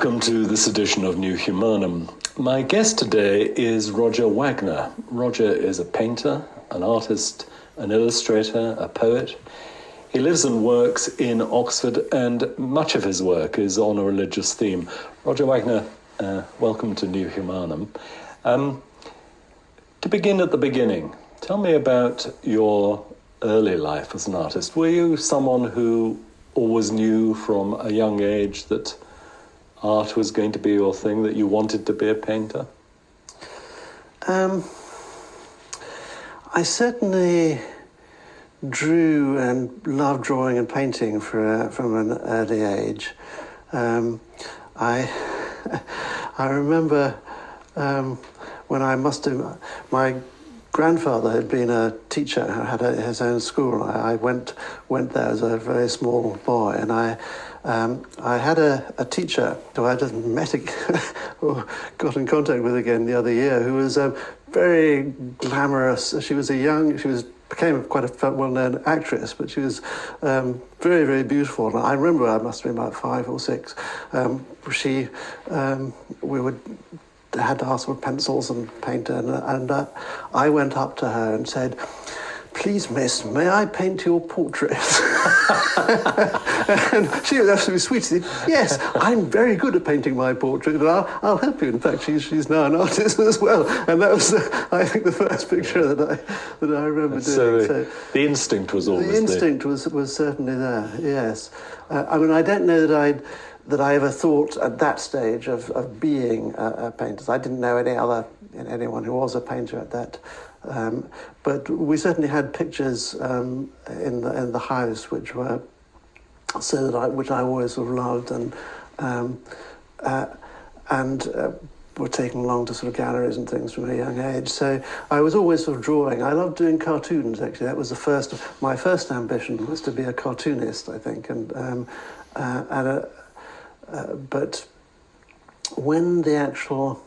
Welcome to this edition of New Humanum. My guest today is Roger Wagner. Roger is a painter, an artist, an illustrator, a poet. He lives and works in Oxford, and much of his work is on a religious theme. Roger Wagner, welcome to New Humanum. To begin at the beginning, tell me about your early life as an artist. Were you someone who always knew from a young age that art was going to be your thing, that you wanted to be a painter? I certainly drew and loved drawing and painting from an early age. I remember when my grandfather had been a teacher who had his own school. I went there as a very small boy, and I had a teacher who I just met or got in contact with again the other year, who was very glamorous. She became quite a well-known actress, but she was very, very beautiful. And I remember I must have been about 5 or 6. We had to ask for pencils and paint, and I went up to her and said, "Please, miss, may I paint your portrait?" And she was absolutely sweet. She said, "Yes, I'm very good at painting my portrait, and I'll help you." In fact, she's now an artist as well. And that was, I think, the first picture that I remember doing. So the instinct was always there. The instinct was certainly there, yes. I mean, I don't know that I ever thought at that stage of being a painter. I didn't know anyone who was a painter at that. But we certainly had pictures in the house which I always sort of loved, and were taken along to sort of galleries and things from a young age. So I was always sort of drawing. I loved doing cartoons, actually. That was my first ambition was to be a cartoonist, I think, but when the actual,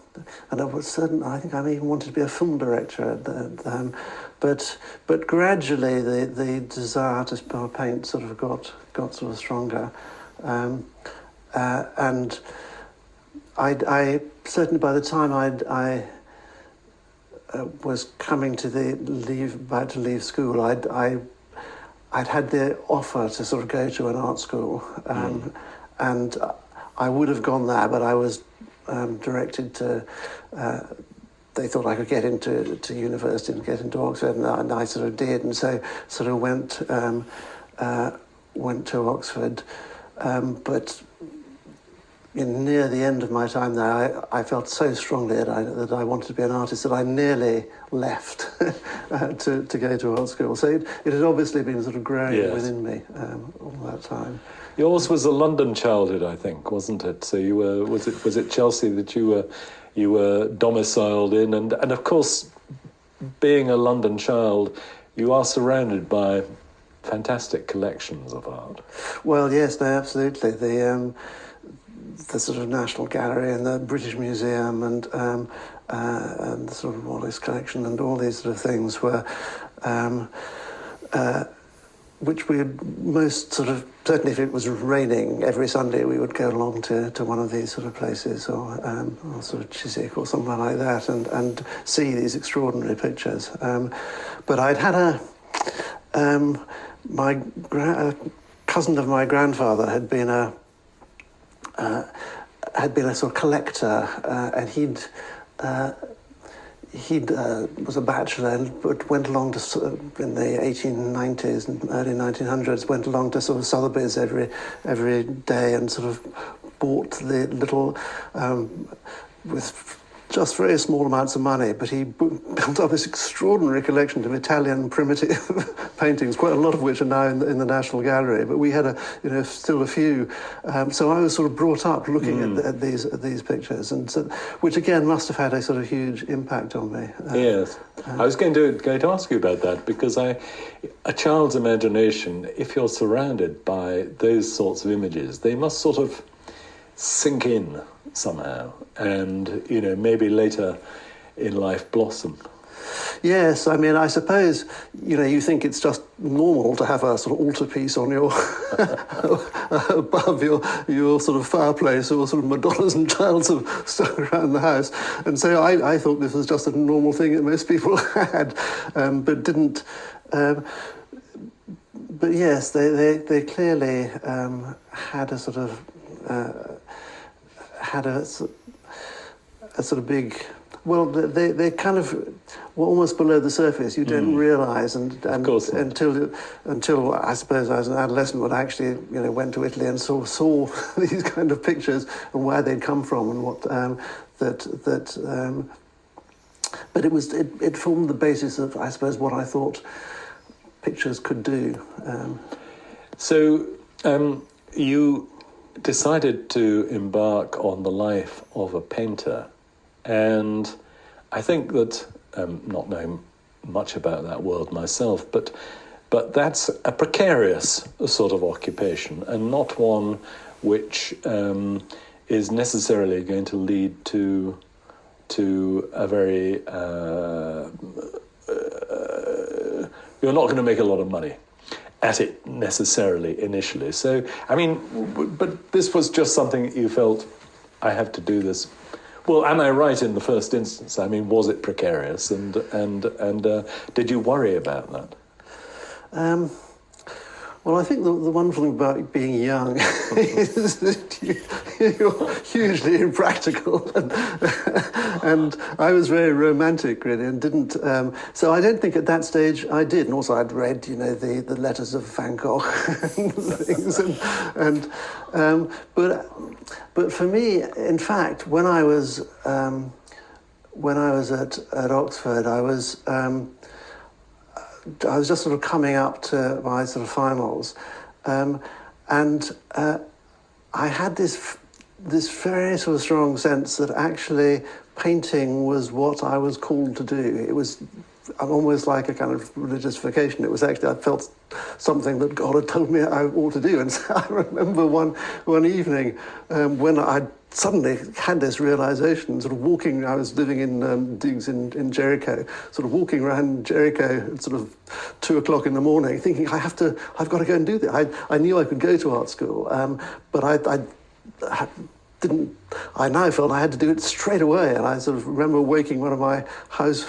and I think I even wanted to be a film director at the but gradually the desire to paint sort of got sort of stronger, and I certainly by the time I was coming to about to leave school, I'd had the offer to sort of go to an art school, and I would have gone there, but I was directed to. They thought I could get into university and get into Oxford, and I sort of did, and so sort of went to Oxford, but near the end of my time there, I felt so strongly that I wanted to be an artist that I nearly left to go to art school. So it had obviously been sort of growing within me all that time. Yours was a London childhood, I think, wasn't it? So you were, was it Chelsea that you were domiciled in, and of course, being a London child, you are surrounded by fantastic collections of art. Well, yes, no, absolutely. The sort of National Gallery and the British Museum and the sort of Wallace collection and all these sort of things were. Which we would most sort of, certainly if it was raining every Sunday, we would go along to one of these sort of places, or sort of Chiswick or somewhere like that, and see these extraordinary pictures. But I'd had a cousin of my grandfather had been a sort of collector, and he was a bachelor, but went along to in the 1890s and early 1900s. Went along to sort of Sotheby's every day and sort of bought the little with just very small amounts of money. But he built up this extraordinary collection of Italian primitive paintings, quite a lot of which are now in the National Gallery. But we had still a few. So I was sort of brought up looking at these pictures, and so, which again must have had a sort of huge impact on me. Yes, I was going to ask you about that, because a child's imagination, if you're surrounded by those sorts of images, they must sort of sink in somehow, and maybe later in life blossom. Yes, I mean, I suppose, you think it's just normal to have a sort of altarpiece on your above your sort of fireplace, or sort of Madonnas and childs sort of stuck around the house. And so I thought this was just a normal thing that most people had, but didn't. But yes, they clearly had a sort of had a sort of big. Well, they kind of were almost below the surface. You don't realise, and until I suppose I was an adolescent when I actually went to Italy and saw these kind of pictures and where they'd come from and what but it formed the basis of, I suppose, what I thought pictures could do. So you decided to embark on the life of a painter. And I think that, not knowing much about that world myself, but that's a precarious sort of occupation, and not one which is necessarily going to lead to a very you're not going to make a lot of money at it necessarily initially. So I mean, but this was just something you felt, I have to do this. Well, am I right in the first instance? I mean, was it precarious, and did you worry about that? Well, I think the wonderful thing about being young is that you're hugely impractical, and I was very romantic, really, and didn't. So I don't think at that stage I did. And also, I'd read, the letters of Van Gogh and things, but for me, in fact, when I was at Oxford, I was just sort of coming up to my sort of finals, and I had this very sort of strong sense that actually painting was what I was called to do. It was almost like a kind of religious vocation. It was actually, I felt something that God had told me I ought to do. And so I remember one evening when I suddenly had this realization, sort of walking, I was living in digs in Jericho, sort of walking around Jericho at sort of 2 o'clock in the morning, thinking, I've got to go and do this. I knew I could go to art school, but I didn't, I now felt I had to do it straight away. And I sort of remember waking one of my house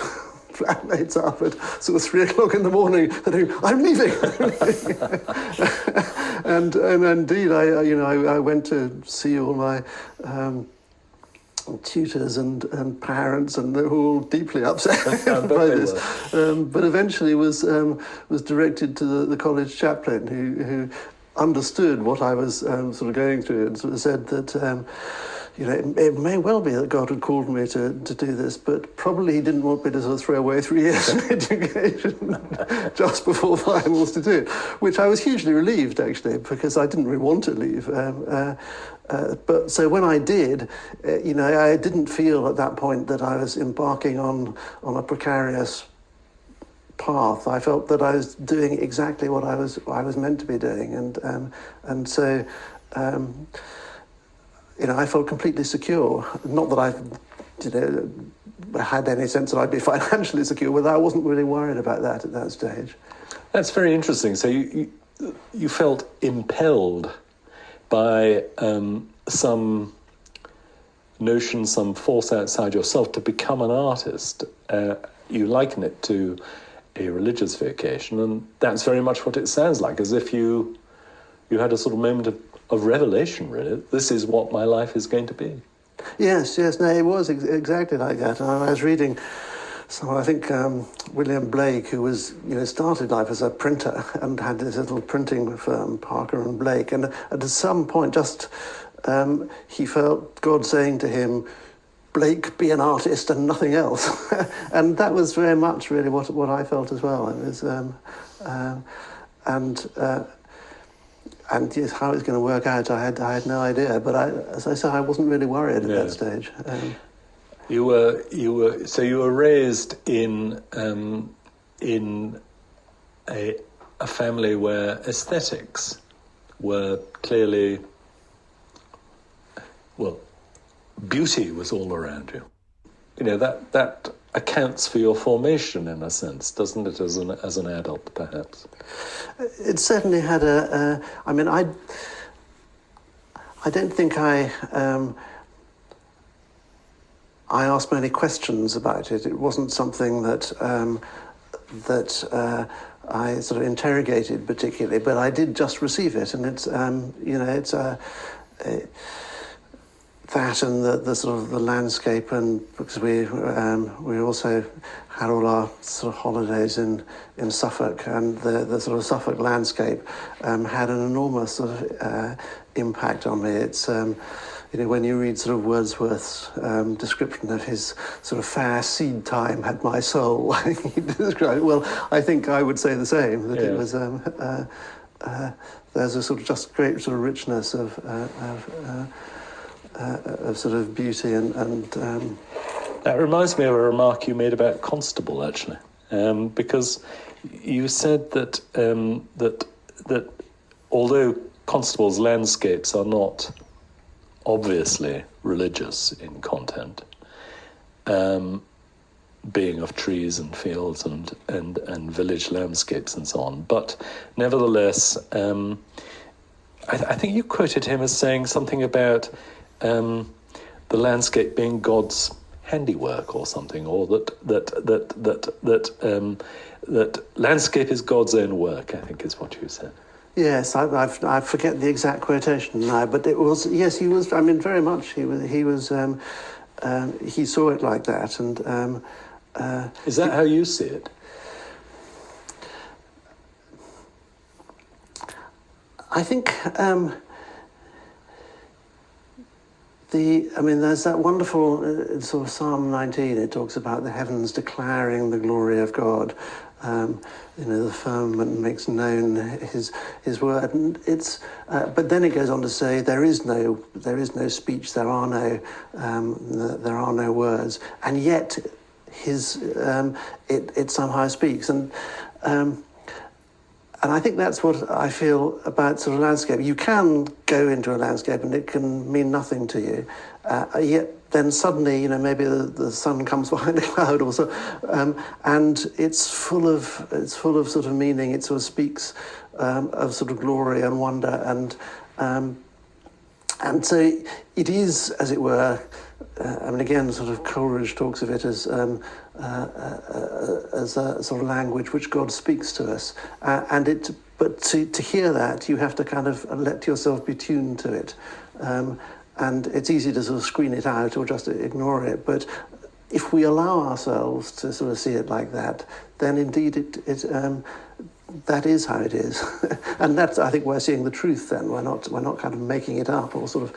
flatmates up at sort of 3 o'clock in the morning and I'm leaving. and indeed, I went to see all my tutors and parents, and they were all deeply upset by this. But eventually was directed to the college chaplain who understood what I was sort of going through, and sort of said that it may well be that God had called me to do this, but probably he didn't want me to sort of throw away 3 years of education just before finals to do it, which I was hugely relieved, actually, because I didn't really want to leave. But so when I did, I didn't feel at that point that I was embarking on a precarious path. I felt that I was doing exactly what I was meant to be doing, and so I felt completely secure. Not that I had any sense that I'd be financially secure, but I wasn't really worried about that at that stage. That's very interesting. So you felt impelled by some notion, some force outside yourself to become an artist. You liken it to a religious vocation, and that's very much what it sounds like, as if you had a sort of moment of revelation, really. This is what my life is going to be. Yes, no, it was exactly like that. I was reading I think William Blake, who was, started life as a printer and had this little printing firm, Parker and Blake, and at some point he felt God saying to him, Blake, be an artist and nothing else. And that was very much really what I felt as well. It was, and yes, how it's going to work out, I had no idea. But as I said, I wasn't really worried at that stage. You were raised in a family where aesthetics were clearly, beauty was all around you. That accounts for your formation in a sense, doesn't it, as an adult, perhaps? It certainly had I mean, I don't think I asked many questions about it. It wasn't something that I sort of interrogated particularly, but I did just receive it, and it's it's that and the sort of the landscape, and because we also had all our sort of holidays in Suffolk, and the sort of Suffolk landscape had an enormous sort of impact on me. It's when you read sort of Wordsworth's description of his sort of fair seed time had my soul, he described it. Well, I think I would say the same, that it was, there's a sort of just great sort of richness of sort of beauty and That reminds me of a remark you made about Constable, actually, because you said that that although Constable's landscapes are not obviously religious in content, being of trees and fields and village landscapes and so on, but nevertheless, I think you quoted him as saying something about the landscape being God's handiwork or something, or that landscape is God's own work, I think is what you said. Yes, I forget the exact quotation now, but it was, yes, he was. I mean, very much. He saw it like that, and is that how you see it? I think there's that wonderful sort of Psalm 19. It talks about the heavens declaring the glory of God. The firmament makes known his word, and it's. But then it goes on to say there is no speech, there are no words, and yet it somehow speaks, and I think that's what I feel about sort of landscape. You can go into a landscape and it can mean nothing to you, yet then suddenly, maybe the sun comes behind a cloud or so, and it's full of sort of meaning. It sort of speaks of sort of glory and wonder, and so it is, as it were. Again, sort of Coleridge talks of it as a sort of language which God speaks to us, But to hear that, you have to kind of let yourself be tuned to it. And it's easy to sort of screen it out or just ignore it. But if we allow ourselves to sort of see it like that, then indeed that is how it is. And that's, I think, we're seeing the truth then. We're not kind of making it up or sort of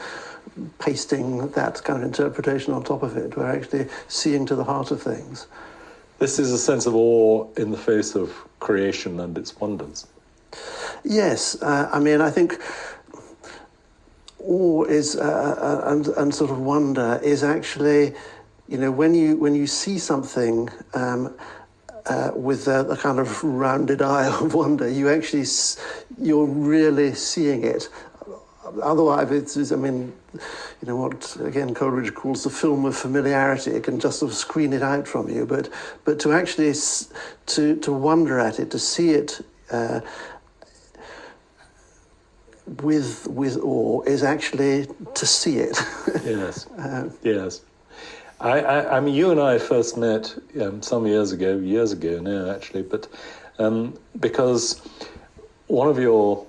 pasting that kind of interpretation on top of it. We're actually seeing to the heart of things. This is a sense of awe in the face of creation and its wonders. Yes. I think awe is and sort of wonder is actually, when you see something with the kind of rounded eye of wonder, you're really seeing it. Otherwise, it's what again Coleridge calls the film of familiarity. It can just sort of screen it out from you, but to actually to wonder at it, to see it with awe is actually to see it. Yes, yes. I mean, you and I first met some years ago now, actually, but because one of your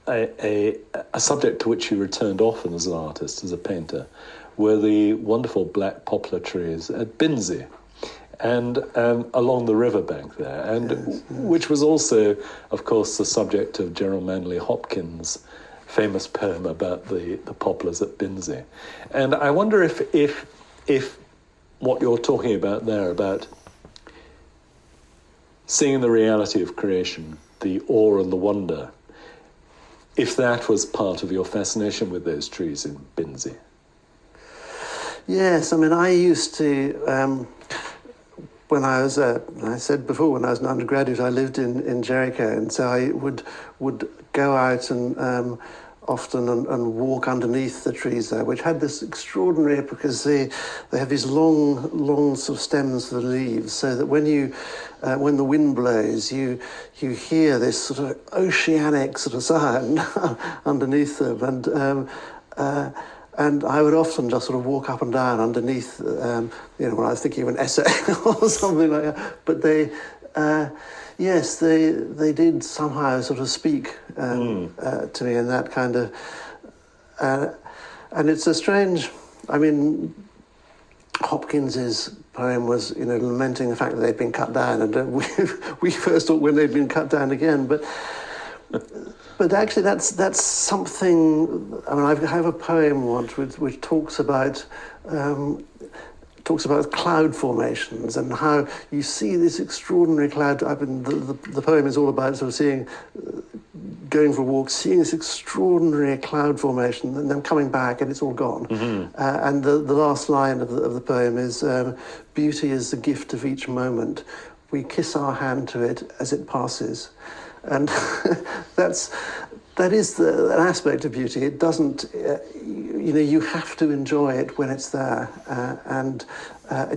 a subject to which you returned often as an artist, as a painter, were the wonderful black poplar trees at Binsey, and along the riverbank there, and yes. Which was also, of course, the subject of Gerald Manley Hopkins' famous poem about the poplars at Binsey. And I wonder if what you're talking about there, about seeing the reality of creation, the awe and the wonder, if that was part of your fascination with those trees in Binsey. Yes, I used to, when I was, I said before, when I was an undergraduate, I lived in Jericho, and so I would go out and often and walk underneath the trees there, which had this extraordinary, because they have these long sort of stems for the leaves, so that when the wind blows, you hear this sort of oceanic sort of sound underneath them, and I would often just sort of walk up and down underneath, when I was thinking of an essay or something like that. But they, yes, they did somehow sort of speak to me in that kind of, and it's a strange. I mean, Hopkins's poem was, lamenting the fact that they'd been cut down, and we first thought when they'd been cut down again, but. But actually, that's something. I mean, I have a poem once which talks about cloud formations and how you see this extraordinary cloud. I mean, the poem is all about sort of seeing, going for a walk, seeing this extraordinary cloud formation, and then coming back, and it's all gone. Mm-hmm. And the last line of the poem is, "Beauty is the gift of each moment. We kiss our hand to it as it passes." And that is an aspect of beauty. It doesn't, you have to enjoy it when it's there, and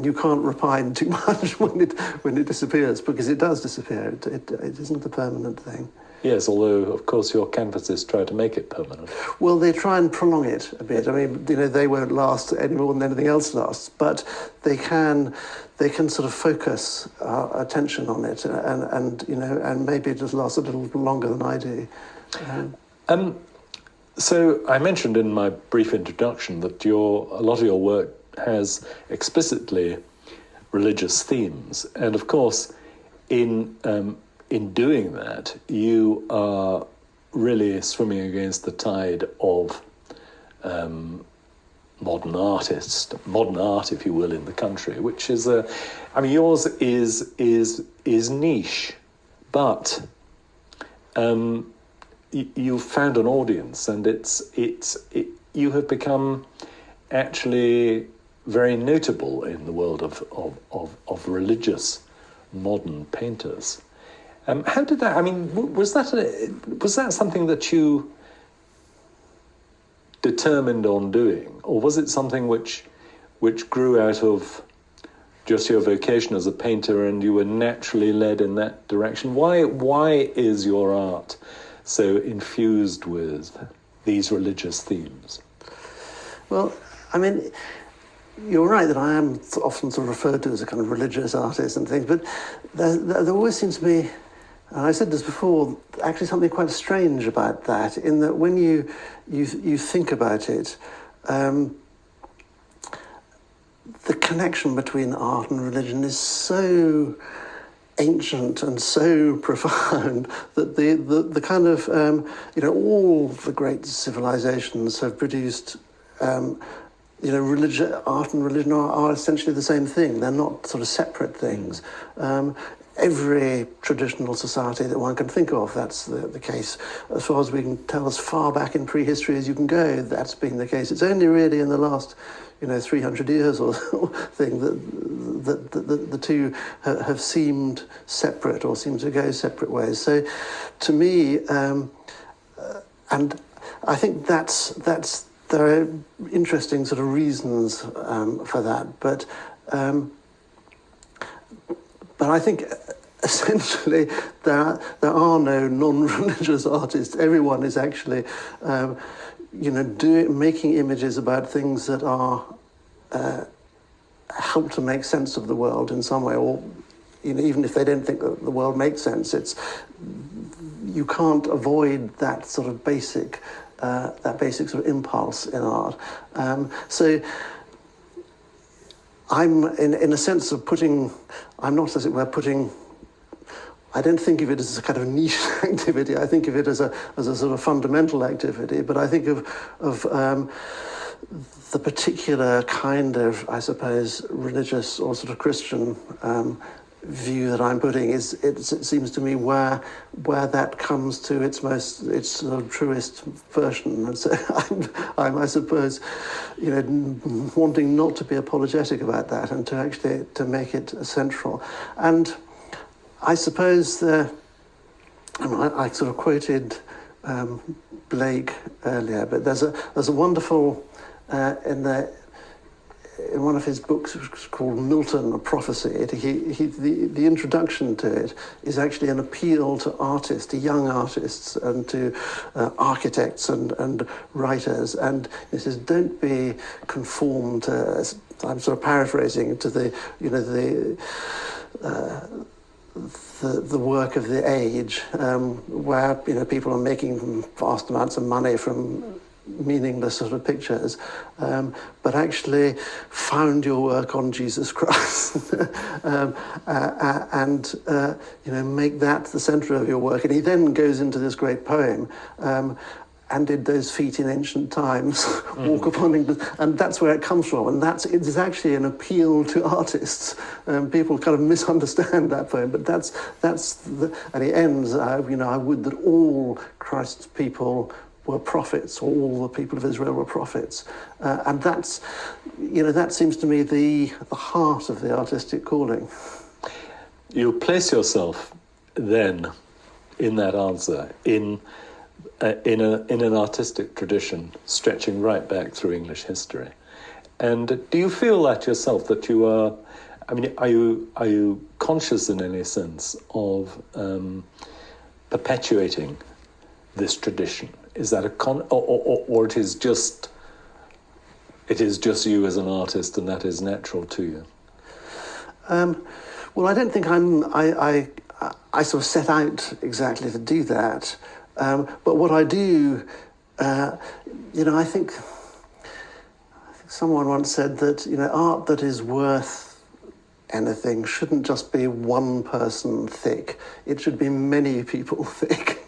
you can't repine too much when it disappears, because it does disappear. It isn't a permanent thing. Yes, although of course your canvases try to make it permanent. Well, they try and prolong it a bit. I mean, they won't last any more than anything else lasts, but they can sort of focus our attention on it, and maybe it just lasts a little longer than I do. So I mentioned in my brief introduction that a lot of your work has explicitly religious themes, and of course, in doing that, you are really swimming against the tide of modern art, if you will, in the country, which is yours is niche, but you've found an audience, and you have become actually very notable in the world of religious modern painters. How did that? I mean, was that something that you determined on doing, or was it something which grew out of just your vocation as a painter, and you were naturally led in that direction? Why is your art so infused with these religious themes? Well, I mean, you're right that I am often sort of referred to as a kind of religious artist and things, but there always seems to be, and I said this before, actually something quite strange about that, in that when you think about it, the connection between art and religion is so ancient and so profound that the kind of, all the great civilizations have produced, art and religion are essentially the same thing. They're not sort of separate things. Every traditional society that one can think of, that's the case. As far as we can tell, as far back in prehistory as you can go, that's been the case. It's only really in the last 300 years or thing that the two have seemed separate, or seem to go separate ways. So to me, and I think there are interesting sort of reasons for that, but I think essentially there are no non-religious artists. Everyone is actually making images about things that are help to make sense of the world in some way, or even if they don't think that the world makes sense, you can't avoid that sort of basic sort of impulse in art. So I'm in a sense of I'm not, as it were, I don't think of it as a kind of niche activity. I think of it as a sort of fundamental activity. But I think of the particular kind of, I suppose, religious or sort of Christian view that I'm putting it seems to me where that comes to its sort of truest version. And so I'm I suppose, wanting not to be apologetic about that and to actually to make it central. And I suppose I sort of quoted Blake earlier, but there's a wonderful in one of his books, which is called Milton, A Prophecy. The introduction to it is actually an appeal to artists, to young artists, and to architects and writers. And it says, don't be conformed to, I'm sort of paraphrasing, to the work of the age, where people are making vast amounts of money from meaningless sort of pictures, but actually found your work on Jesus Christ, and make that the centre of your work. And he then goes into this great poem. And did those feet in ancient times walk upon England? And that's where it comes from. And it's actually an appeal to artists. People kind of misunderstand that poem, but and it ends, I would that all Christ's people were prophets, or all the people of Israel were prophets. And that seems to me the heart of the artistic calling. You place yourself then in that answer, in an artistic tradition stretching right back through English history. And do you feel that yourself, that you are, are you conscious in any sense of perpetuating this tradition? Is that or it is just you as an artist, and that is natural to you? Well, I don't think I sort of set out exactly to do that. But what I do, I think someone once said that, art that is worth anything shouldn't just be one person thick. It should be many people thick.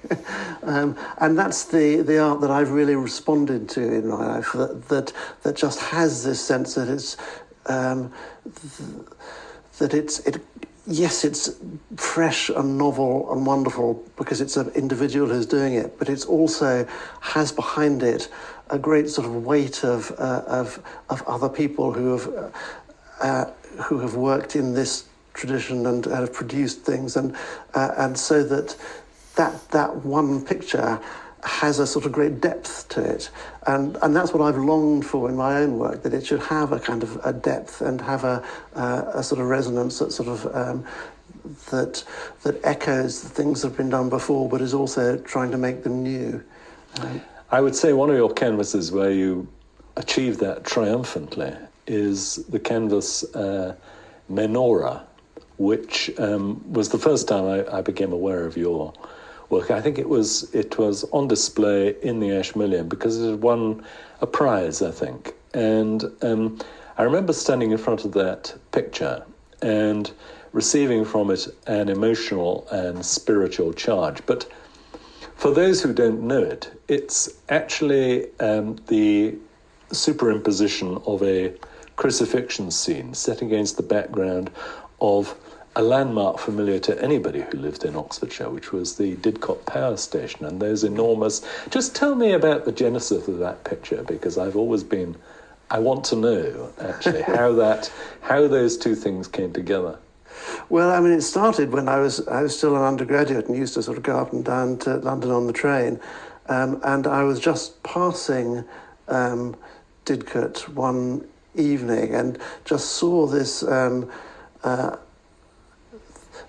And that's the art that I've really responded to in my life, that just has this sense that yes, it's fresh and novel and wonderful because it's an individual who's doing it, but it's also has behind it a great sort of weight of other people who have worked in this tradition and have produced things, and so that one picture has a sort of great depth to it, and that's what I've longed for in my own work, that it should have a kind of a depth and have a sort of resonance that sort of that echoes the things that have been done before, but is also trying to make them new. I would say one of your canvases where you achieve that triumphantly is the canvas Menorah, which was the first time I became aware of your work. I think it was on display in the Ashmolean because it had won a prize, I think. And I remember standing in front of that picture and receiving from it an emotional and spiritual charge. But for those who don't know it, it's actually the superimposition of a crucifixion scene set against the background of a landmark familiar to anybody who lived in Oxfordshire, which was the Didcot Power Station, and those enormous... Just tell me about the genesis of that picture, because I want to know, actually, how those two things came together. Well, it started when I was still an undergraduate and used to sort of go up and down to London on the train, and I was just passing Didcot one evening and just saw this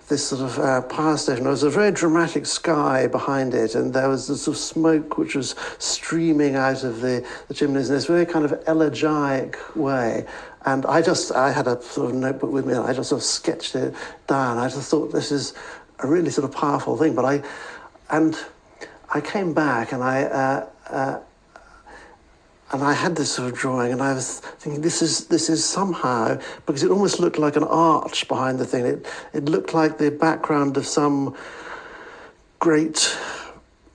this sort of power station. There was a very dramatic sky behind it, and there was this sort of smoke which was streaming out of the chimneys in this very kind of elegiac way. And I had a sort of notebook with me, and I just sort of sketched it down. I just thought, this is a really sort of powerful thing. But I came back, and I had this sort of drawing, and I was thinking, this is somehow, because it almost looked like an arch behind the thing. It looked like the background of some great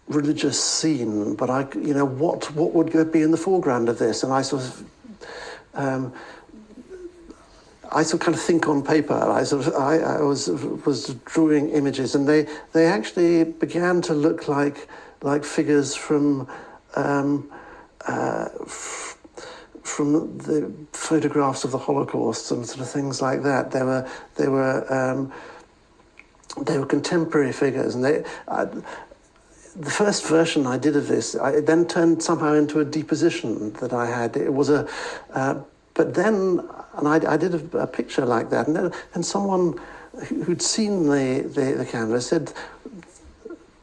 religious scene. But what would be in the foreground of this? And I sort of kind of think on paper. I was drawing images, and they actually began to look like figures from the photographs of the Holocaust and sort of things like that. They were contemporary figures, and the first version I did of this, it then turned somehow into a deposition that I had. It was but then, and I did a picture like that, and someone who'd seen the canvas said,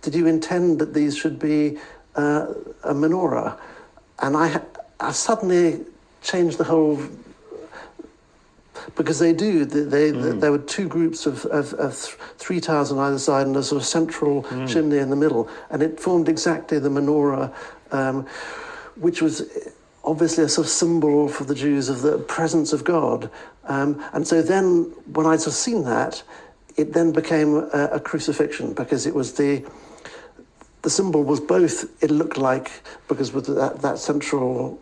"Did you intend that these should be a menorah?" And I suddenly changed the whole, because they do. There were two groups of 3 tiles on either side and a sort of central chimney in the middle, and it formed exactly the menorah, which was obviously a sort of symbol for the Jews of the presence of God. And so then, when I'd sort of seen that, it then became a crucifixion, because it was the symbol was both, it looked like, because with that central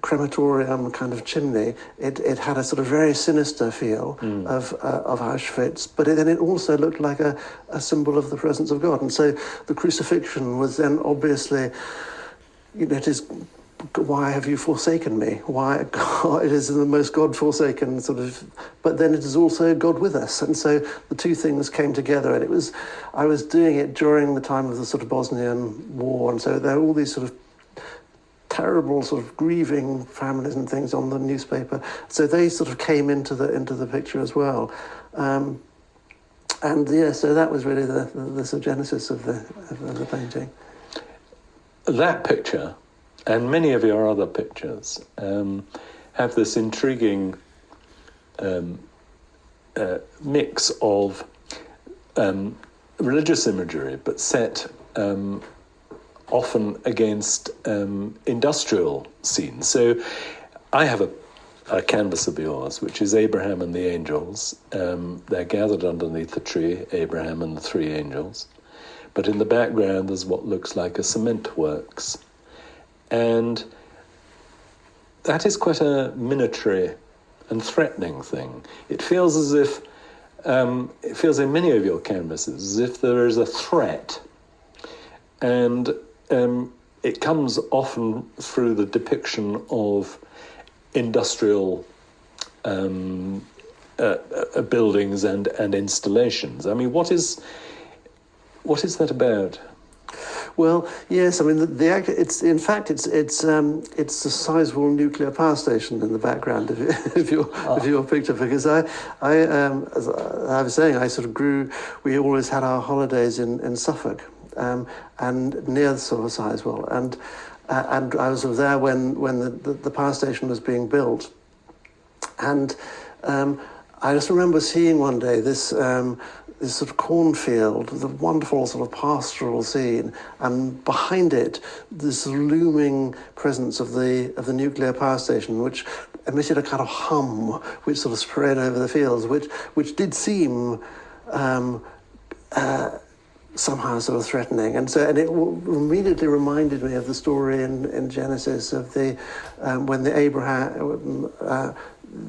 crematorium kind of chimney, it had a sort of very sinister feel of Auschwitz, but then it also looked like a symbol of the presence of God. And so the crucifixion was then obviously, it is, why have you forsaken me? Why, God, it is the most God-forsaken sort of, but then it is also God with us. And so the two things came together, and I was doing it during the time of the sort of Bosnian War, and so there were all these sort of terrible sort of grieving families and things on the newspaper. So they sort of came into the picture as well. And yeah, so that was really the sort of genesis of the painting. That picture, and many of your other pictures, have this intriguing mix of religious imagery, but set often against industrial scenes. So I have a canvas of yours, which is Abraham and the angels. They're gathered underneath the tree, Abraham and the 3 angels. But in the background, there's what looks like a cement works. And that is quite a minatory and threatening thing. It feels as if, it feels in many of your canvases, as if there is a threat. And it comes often through the depiction of industrial buildings and installations. I mean, what is that about? Well, yes. I mean, it's in fact it's a sizable nuclear power station in the background of your picture, because I as I was saying, I sort of grew. We always had our holidays in Suffolk, and near the sort of Sizewell, and I was sort of there when the power station was being built, and I just remember seeing one day this sort of cornfield, the wonderful sort of pastoral scene, and behind it, this looming presence of the nuclear power station, which emitted a kind of hum, which sort of spread over the fields, which did seem somehow sort of threatening, and it immediately reminded me of the story in Genesis of when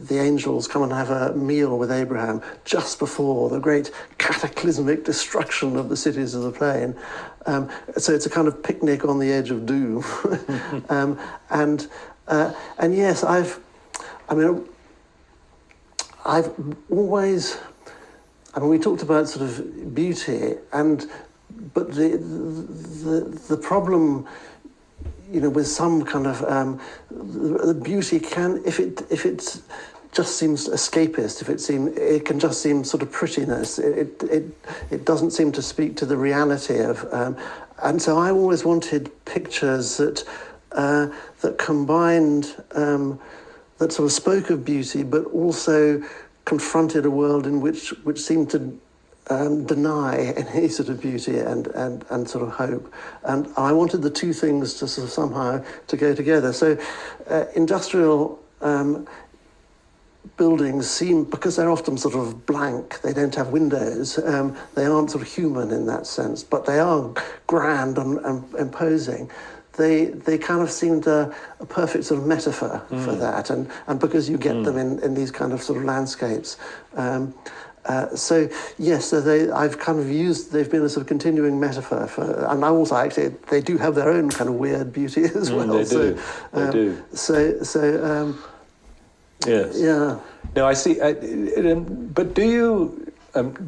the angels come and have a meal with Abraham just before the great cataclysmic destruction of the cities of the plain. So it's a kind of picnic on the edge of doom. And yes, I've always, we talked about sort of beauty, but the problem, with some kind of the beauty can, if it just seems escapist, it can just seem sort of prettiness. It doesn't seem to speak to the reality of, and so I always wanted pictures that combined, that sort of spoke of beauty, but also confronted a world in which seemed to deny any sort of beauty and sort of hope. And I wanted the two things to sort of somehow to go together. So industrial buildings seem, because they're often sort of blank, they don't have windows, they aren't sort of human in that sense, but they are grand and imposing. They kind of seemed a perfect sort of metaphor for that, and because you get them in these kind of sort of landscapes. So yes, I've kind of used, they've been a sort of continuing metaphor for, and I also actually, they do have their own kind of weird beauty as well. They do. Yes. Yeah. No, I see. But do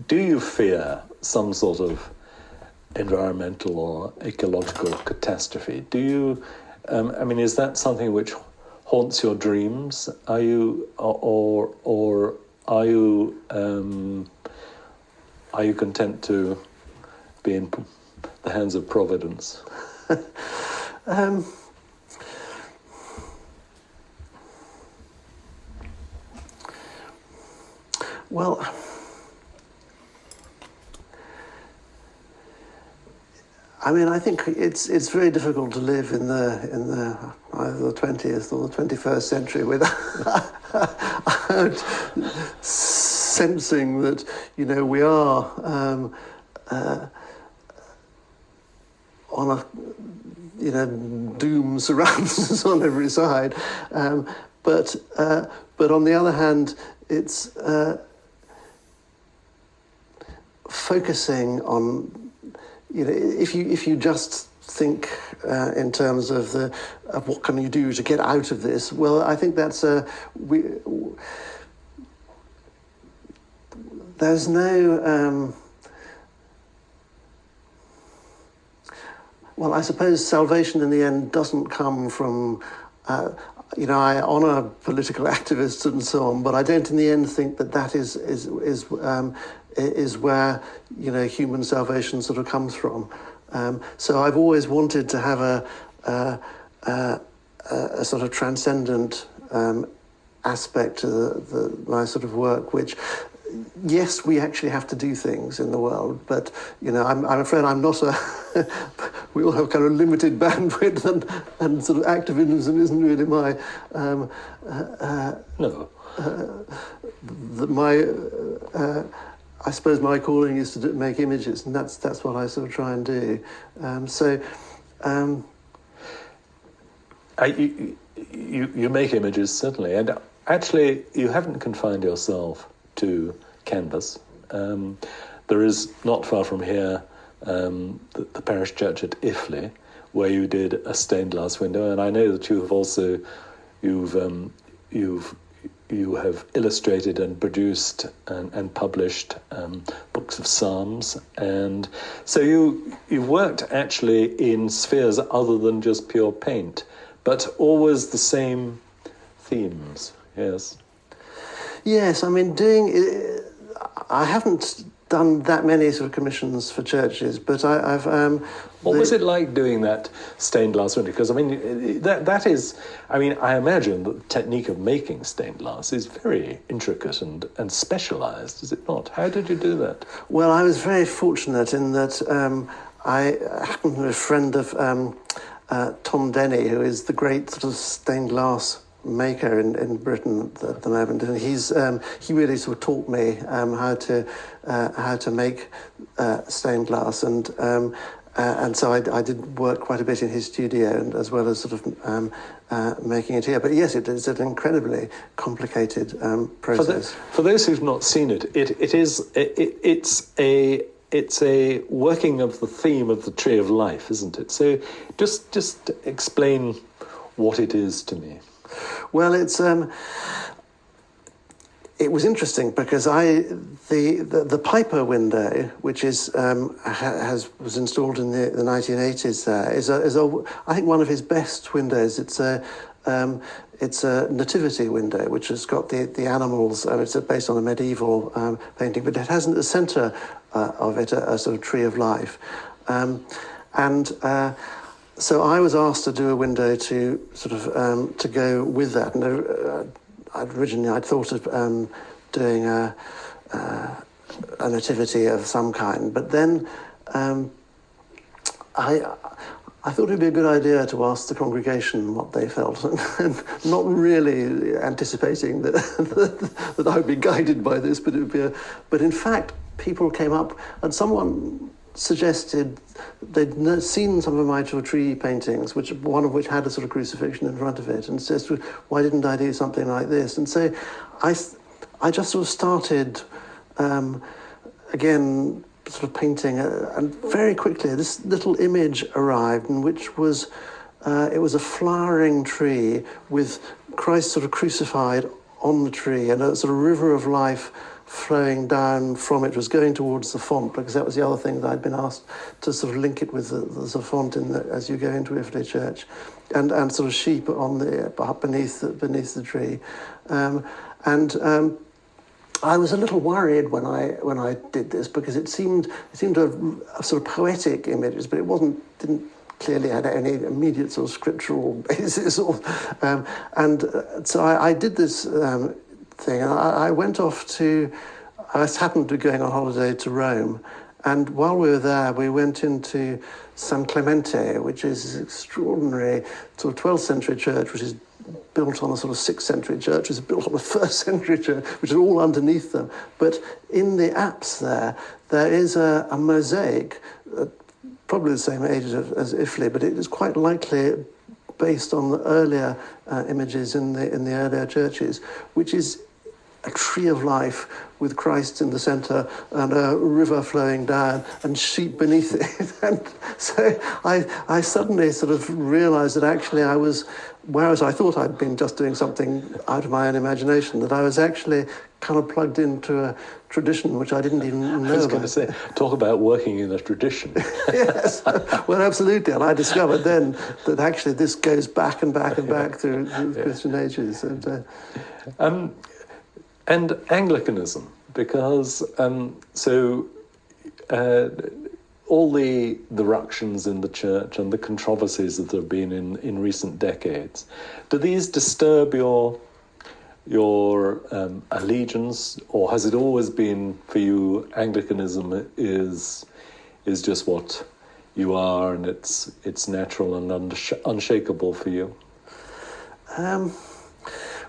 you fear some sort of environmental or ecological catastrophe. Do you, I mean, is that something which haunts your dreams? Are you, or are you content to be in the hands of Providence? Well, I mean, I think it's very difficult to live in the either the 20th or the 21st century without sensing that, you know, we are on a, you know, doom surrounds us on every side, but on the other hand, it's focusing on, you know, if you just think in terms of what can you do to get out of this, well, I think that's there's no well, I suppose salvation in the end doesn't come from you know, I honour political activists and so on, but I don't in the end think that is where, you know, human salvation sort of comes from. So I've always wanted to have a sort of transcendent aspect to my sort of work, which, yes, we actually have to do things in the world, but, you know, I'm afraid I'm not we all have kind of limited bandwidth, and sort of activism isn't really my No. I suppose my calling is to make images, and that's what I sort of try and do. You make images, certainly, and actually you haven't confined yourself to canvas. There is, not far from here, the parish church at Iffley, where you did a stained glass window, and I know that you have also you have illustrated and produced and published books of psalms, and so you've worked actually in spheres other than just pure paint, but always the same themes. Yes. Yes, I mean, I haven't done that many sort of commissions for churches, but I've. What was it like doing that stained glass window? Because I mean, that is. I mean, I imagine that the technique of making stained glass is very intricate and specialised, is it not? How did you do that? Well, I was very fortunate in that I happened to be a friend of Tom Denny, who is the great sort of stained glass maker in Britain at the moment, and he really sort of taught me how to make stained glass, and so I did work quite a bit in his studio, and as well as sort of making it here. But yes, it is an incredibly complicated process. For those who've not seen it, it's a working of the theme of the tree of life, isn't it? So just explain what it is to me. Well, it was interesting because the Piper window, which was installed in the 1980s, there is I think one of his best windows. It's a nativity window, which has got the animals. It's based on a medieval painting, but it has at the centre of it a sort of tree of life, so I was asked to do a window to sort of to go with that, and originally I'd thought of doing a nativity of some kind, but then I thought it'd be a good idea to ask the congregation what they felt, and not really anticipating that I would be guided by this, but it would be but in fact people came up and someone suggested they'd seen some of my tree paintings, one of which had a sort of crucifixion in front of it, and says, why didn't I do something like this? And so I just sort of started, again, sort of painting, and very quickly this little image arrived, in which was, it was a flowering tree with Christ sort of crucified on the tree, and a sort of river of life flowing down from it was going towards the font, because that was the other thing that I'd been asked to sort of link it with the font as you go into Iffley Church, and sort of sheep on the beneath the tree, I was a little worried when I did this, because it seemed to have sort of poetic images, but it didn't clearly had any immediate sort of scriptural basis. So I did this thing. I went off I happened to be going on holiday to Rome, and while we were there, we went into San Clemente, which is an extraordinary sort of 12th century church, which is built on a sort of 6th century church, which is built on a 1st century church, which is all underneath them. But in the apse there is a mosaic, probably the same age as Iffley, but it is quite likely based on the earlier images in the earlier churches, which is a tree of life with Christ in the centre and a river flowing down and sheep beneath it. And so I suddenly sort of realised that actually whereas I thought I'd been just doing something out of my own imagination, that I was actually kind of plugged into a tradition which I didn't even know about. I was going to say, talk about working in a tradition. Yes, well, absolutely. And I discovered then that actually this goes back and back and back through the Christian ages. And Anglicanism, because all the ructions in the church and the controversies that there have been in recent decades, do these disturb your allegiance, or has it always been for you Anglicanism is just what you are, and it's natural and unshakable for you?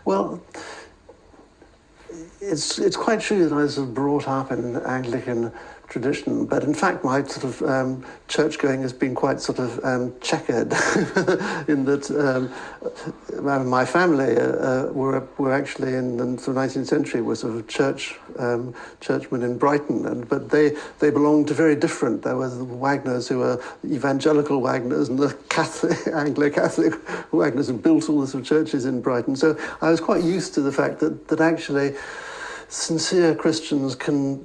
Well, it's quite true that I was brought up in an Anglican tradition, but in fact my sort of church-going has been quite sort of checkered in that my family were actually in the sort of 19th century were sort of churchmen in Brighton, but they belonged to very different. There were the Wagners who were evangelical Wagners and the Anglo-Catholic Wagners, who built all the sort of churches in Brighton. So I was quite used to the fact that actually sincere Christians can,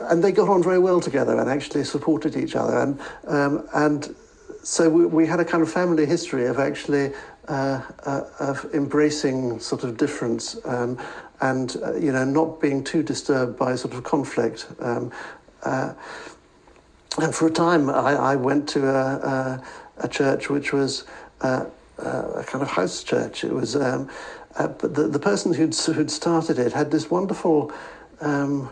and they got on very well together and actually supported each other. And so we had a kind of family history of actually of embracing sort of difference and not being too disturbed by sort of conflict. And for a time, I went to a church which was a kind of house church. It was, but the person who'd started it had this wonderful kind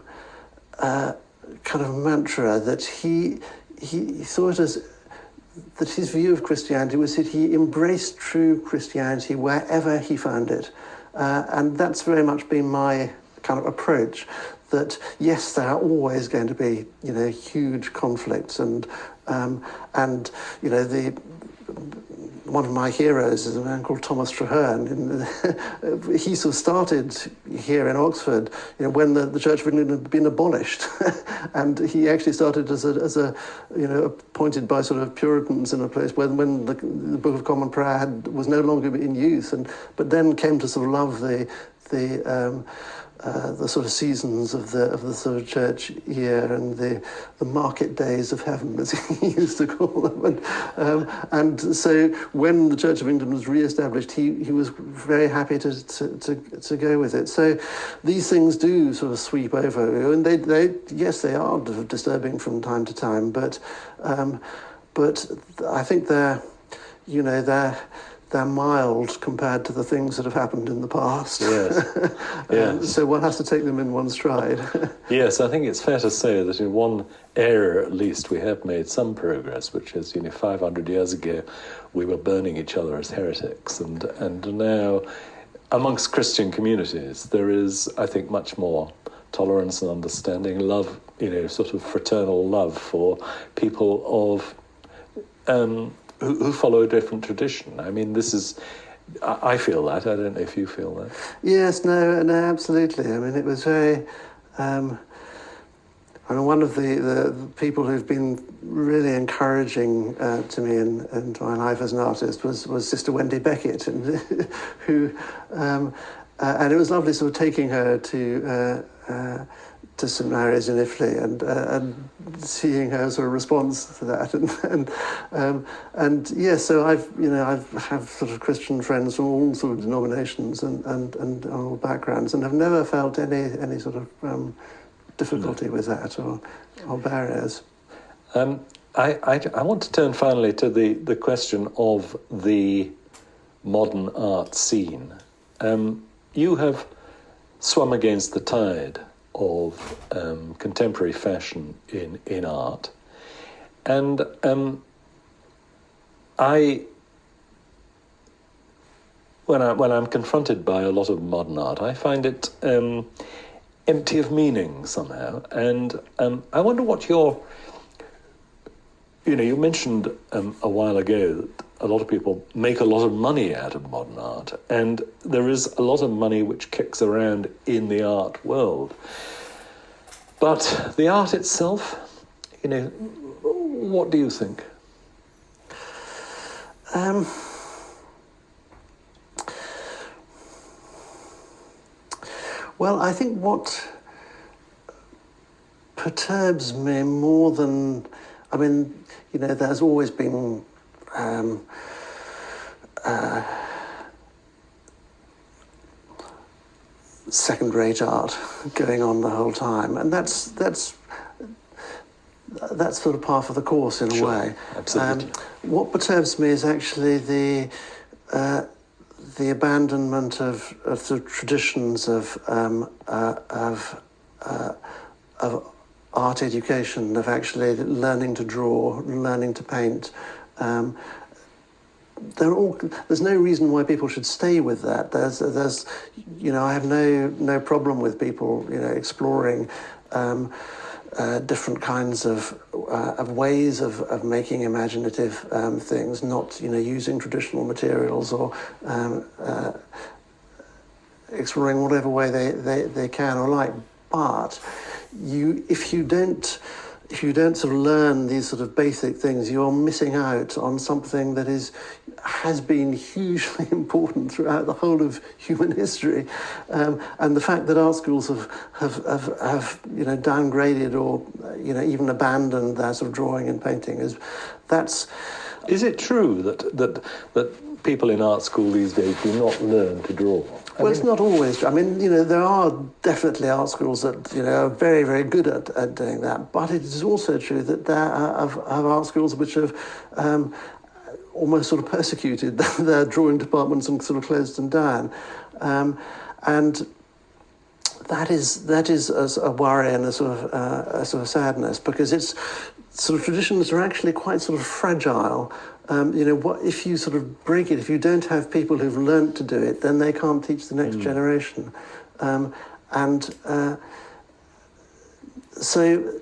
of mantra that he saw it as that his view of Christianity was that he embraced true Christianity wherever he found it, and that's very much been my kind of approach. That yes, there are always going to be huge conflicts, and one of my heroes is a man called Thomas Traherne. He sort of started here in Oxford, when the Church of England had been abolished, and he actually started as a appointed by sort of Puritans in a place when the Book of Common Prayer was no longer in use, but then came to sort of love the sort of seasons of the sort of church year and the market days of heaven, as he used to call them. And so when the Church of England was re-established, he was very happy to go with it. So these things do sort of sweep over, and they are disturbing from time to time, but I think they're mild compared to the things that have happened in the past. Yes. Yes. So one has to take them in one stride. Yes, I think it's fair to say that in one area at least we have made some progress, which is 500 years ago we were burning each other as heretics, and now amongst Christian communities there is, I think, much more tolerance and understanding, love, sort of fraternal love for people of who follow a different tradition. I mean, I feel that. I don't know if you feel that. Yes, no, absolutely. I mean, it was very... one of the people who've been really encouraging to me in my life as an artist was Sister Wendy Beckett, and who... and it was lovely sort of taking her to to St Mary's in Italy, and seeing her sort of response to that, and yeah, so I've have sort of Christian friends from all sort of denominations and all backgrounds, and have never felt any sort of difficulty with that or barriers. I want to turn finally to the question of the modern art scene. You have swum against the tide of contemporary fashion in art, and when I'm confronted by a lot of modern art, I find it empty of meaning somehow, and I wonder what you mentioned a while ago that a lot of people make a lot of money out of modern art, and there is a lot of money which kicks around in the art world. But the art itself, what do you think? Well, I think what perturbs me more than, there's always been second-rate art going on the whole time, and that's sort of par for the course in a way. Absolutely. What perturbs me is actually the abandonment of the traditions of art education, of actually learning to draw, learning to paint. There's no reason why people should stay with that. There's I have no problem with people exploring different kinds of ways of making imaginative things, not using traditional materials or exploring whatever way they can or like. But if you don't sort of learn these sort of basic things, you're missing out on something that has been hugely important throughout the whole of human history, and the fact that art schools have downgraded or even abandoned their sort of drawing and painting is it true that people in art school these days do not learn to draw? It's not always true. There are definitely art schools that are very, very good at doing that. But it is also true that there are art schools which have almost sort of persecuted their drawing departments and sort of closed them down, and that is a worry and a sort of sadness, because it's sort of traditions are actually quite sort of fragile. What if you sort of break it? If you don't have people who've learnt to do it, then they can't teach the next generation. So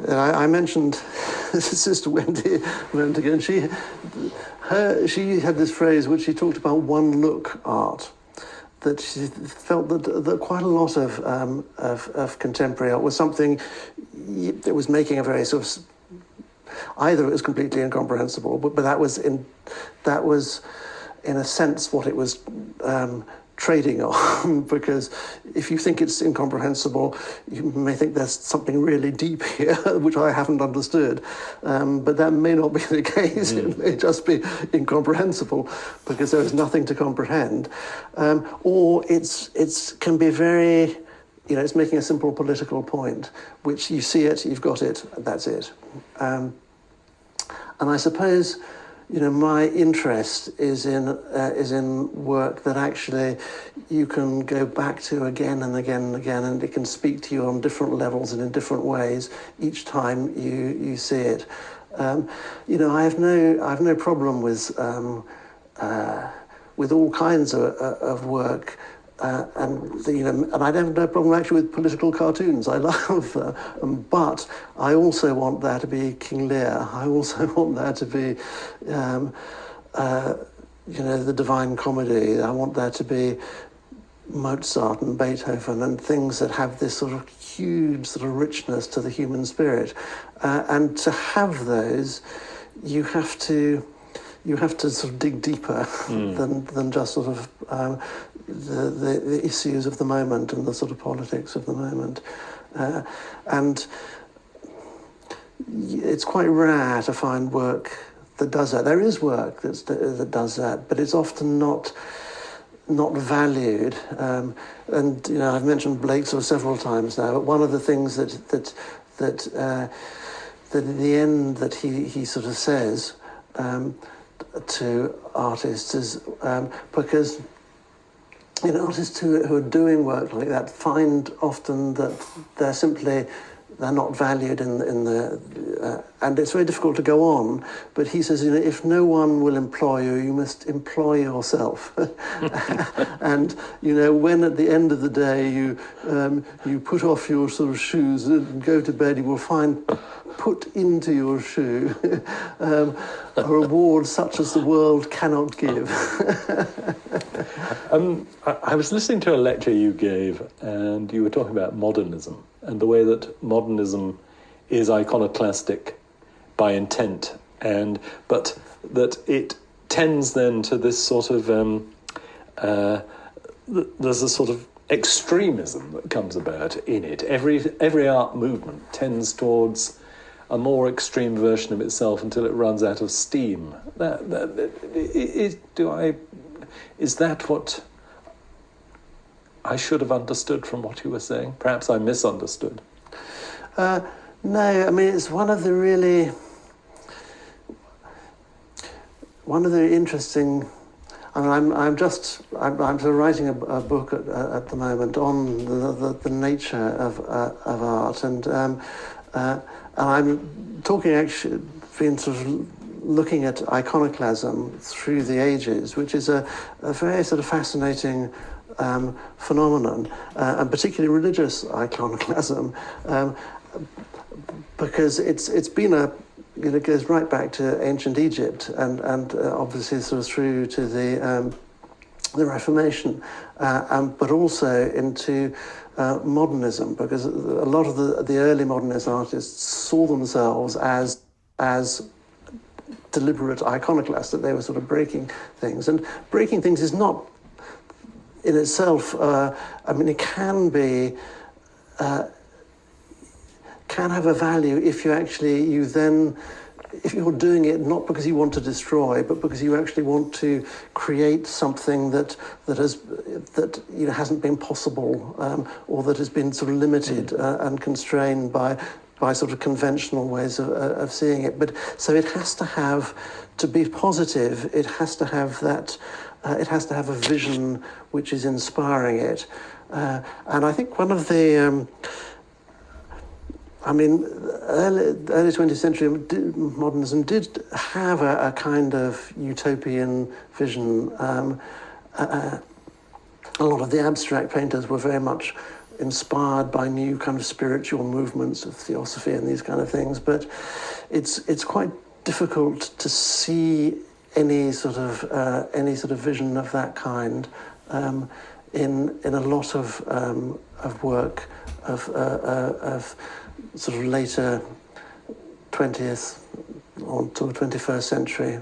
I mentioned Sister Wendy a moment ago, and she had this phrase which she talked about one-look art, that she felt that quite a lot of contemporary art was something that was making a very sort of, either it was completely incomprehensible, but that was in a sense what it was trading on, because if you think it's incomprehensible, you may think there's something really deep here which I haven't understood, but that may not be the case. It may just be incomprehensible because there is nothing to comprehend, or it's can be very, it's making a simple political point, which you see it, you've got it, that's it. And I suppose my interest is in work that actually you can go back to again and again and again, and it can speak to you on different levels and in different ways each time you see it. I have no problem with all kinds of work. And I don't have no problem actually with political cartoons. I love them, but I also want there to be King Lear. I also want there to be, the Divine Comedy. I want there to be Mozart and Beethoven and things that have this sort of huge sort of richness to the human spirit. And to have those, you have to you have to sort of dig deeper than just sort of the issues of the moment and the sort of politics of the moment. And it's quite rare to find work that does that. There is work that does that, but it's often not valued. And I've mentioned Blake sort of several times now. But one of the things that in the end that he sort of says to artists is because artists who are doing work like that find often that they're not valued in the and it's very difficult to go on. But he says, if no one will employ you, you must employ yourself. And when at the end of the day you put off your sort of shoes and go to bed, you will find put into your shoe a reward such as the world cannot give. I was listening to a lecture you gave, and you were talking about modernism and the way that modernism is iconoclastic by intent, but that it tends then to this sort of there's a sort of extremism that comes about in it. Every art movement tends towards a more extreme version of itself until it runs out of steam. Is that what I should have understood from what you were saying? Perhaps I misunderstood. No, I mean, it's one of the really interesting. I mean, I'm sort of writing a book at the moment on the nature of art, and I'm talking actually, been sort of looking at iconoclasm through the ages, which is a very sort of fascinating phenomenon, and particularly religious iconoclasm, because it's been it goes right back to ancient Egypt and obviously sort of through to the Reformation, but also into modernism, because a lot of the early modernist artists saw themselves as deliberate iconoclasts, that they were sort of breaking things. And breaking things is not in itself, I mean, it can be, can have a value if if you're doing it not because you want to destroy, but because you actually want to create something that hasn't been possible, or that has been sort of limited and constrained by sort of conventional ways of seeing it. But so it has to have, to be positive, it has to have that, it has to have a vision which is inspiring it. And I think one of the, early 20th century modernism did have a kind of utopian vision. A lot of the abstract painters were very much inspired by new kind of spiritual movements of theosophy and these kind of things, but it's quite difficult to see any sort of vision of that kind in a lot of work of sort of later 20th or to the 21st century.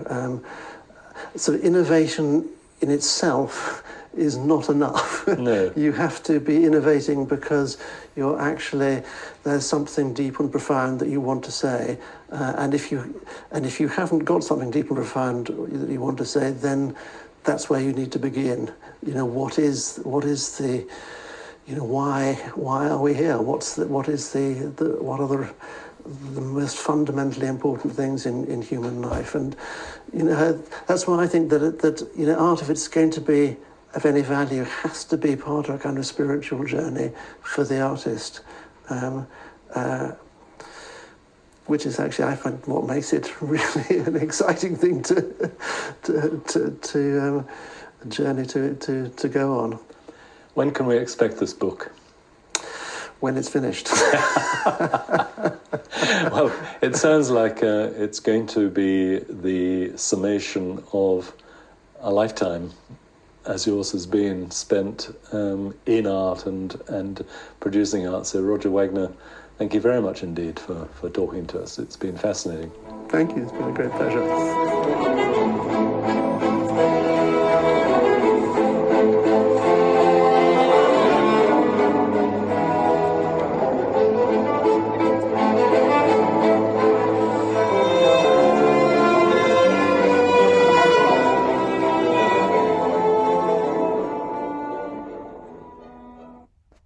So innovation in itself is not enough. No. You have to be innovating because you're actually, there's something deep and profound that you want to say, and if you haven't got something deep and profound that you want to say, then that's where you need to begin. What is the why are we here? What are the most fundamentally important things in human life? And that's why I think that art, if it's going to be of any value, has to be part of a kind of spiritual journey for the artist, which is actually, I find, what makes it really an exciting thing to a journey to go on. When can we expect this book? When it's finished. Well, it sounds like it's going to be the summation of a lifetime, as yours has been, spent in art and producing art. So Roger Wagner, thank you very much indeed for talking to us. It's been fascinating. Thank you. It's been a great pleasure.